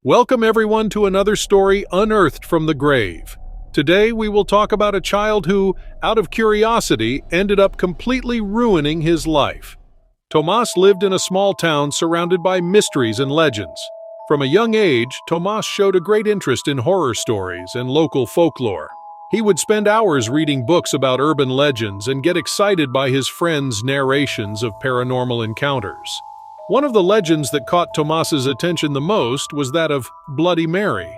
Welcome everyone to another story unearthed from the grave. Today we will talk about a child who, out of curiosity, ended up completely ruining his life. Tomas lived in a small town surrounded by mysteries and legends. From a young age, Tomas showed a great interest in horror stories and local folklore. He would spend hours reading books about urban legends and get excited by his friends' narrations of paranormal encounters. One of the legends that caught Tomas's attention the most was that of Bloody Mary.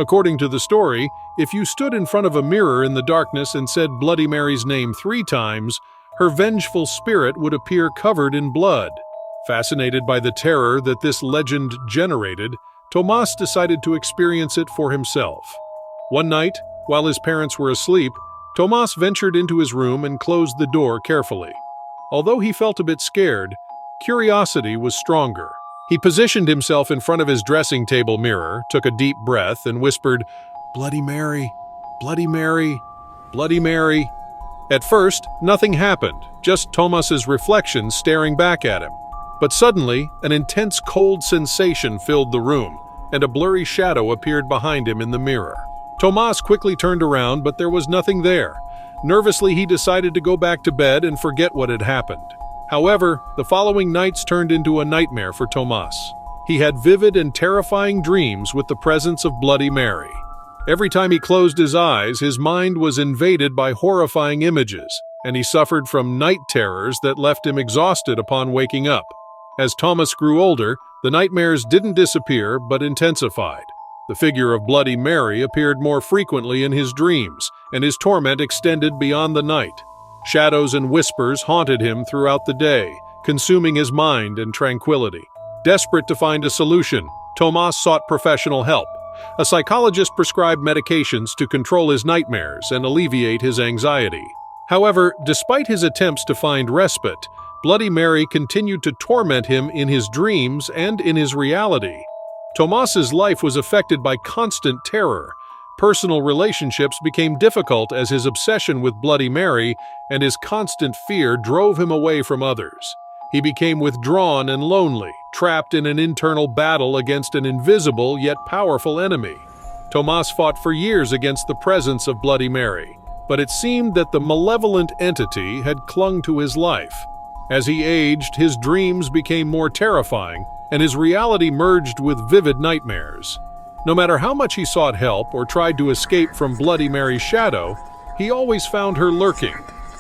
According to the story, if you stood in front of a mirror in the darkness and said Bloody Mary's name 3 times, her vengeful spirit would appear covered in blood. Fascinated by the terror that this legend generated, Tomas decided to experience it for himself. One night, while his parents were asleep, Tomas ventured into his room and closed the door carefully. Although he felt a bit scared, curiosity was stronger. He positioned himself in front of his dressing table mirror, took a deep breath, and whispered, "Bloody Mary, Bloody Mary, Bloody Mary." At first, nothing happened, just Tomas's reflection staring back at him. But suddenly, an intense cold sensation filled the room, and a blurry shadow appeared behind him in the mirror. Tomas quickly turned around, but there was nothing there. Nervously, he decided to go back to bed and forget what had happened. However, the following nights turned into a nightmare for Tomas. He had vivid and terrifying dreams with the presence of Bloody Mary. Every time he closed his eyes, his mind was invaded by horrifying images, and he suffered from night terrors that left him exhausted upon waking up. As Tomas grew older, the nightmares didn't disappear but intensified. The figure of Bloody Mary appeared more frequently in his dreams, and his torment extended beyond the night. Shadows and whispers haunted him throughout the day, consuming his mind and tranquility. Desperate to find a solution, Tomas sought professional help. A psychologist prescribed medications to control his nightmares and alleviate his anxiety. However, despite his attempts to find respite, Bloody Mary continued to torment him in his dreams and in his reality. Tomas's life was affected by constant terror. Personal relationships became difficult as his obsession with Bloody Mary and his constant fear drove him away from others. He became withdrawn and lonely, trapped in an internal battle against an invisible yet powerful enemy. Tomas fought for years against the presence of Bloody Mary, but it seemed that the malevolent entity had clung to his life. As he aged, his dreams became more terrifying, and his reality merged with vivid nightmares. No matter how much he sought help or tried to escape from Bloody Mary's shadow, he always found her lurking.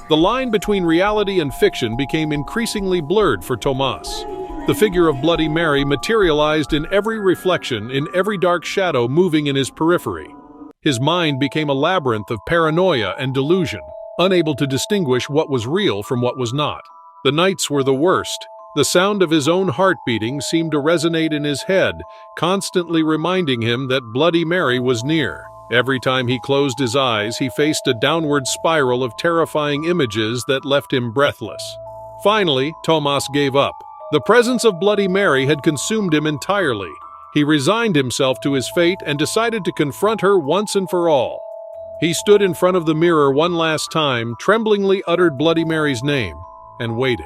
The line between reality and fiction became increasingly blurred for Tomas. The figure of Bloody Mary materialized in every reflection, in every dark shadow moving in his periphery. His mind became a labyrinth of paranoia and delusion, unable to distinguish what was real from what was not. The nights were the worst. The sound of his own heart beating seemed to resonate in his head, constantly reminding him that Bloody Mary was near. Every time he closed his eyes, he faced a downward spiral of terrifying images that left him breathless. Finally, Tomas gave up. The presence of Bloody Mary had consumed him entirely. He resigned himself to his fate and decided to confront her once and for all. He stood in front of the mirror one last time, tremblingly uttered Bloody Mary's name, and waited.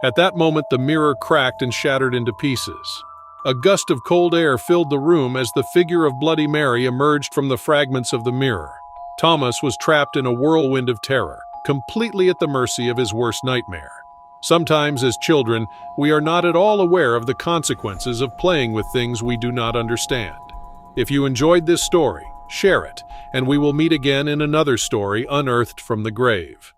At that moment, the mirror cracked and shattered into pieces. A gust of cold air filled the room as the figure of Bloody Mary emerged from the fragments of the mirror. Tomas was trapped in a whirlwind of terror, completely at the mercy of his worst nightmare. Sometimes, as children, we are not at all aware of the consequences of playing with things we do not understand. If you enjoyed this story, share it, and we will meet again in another story unearthed from the grave.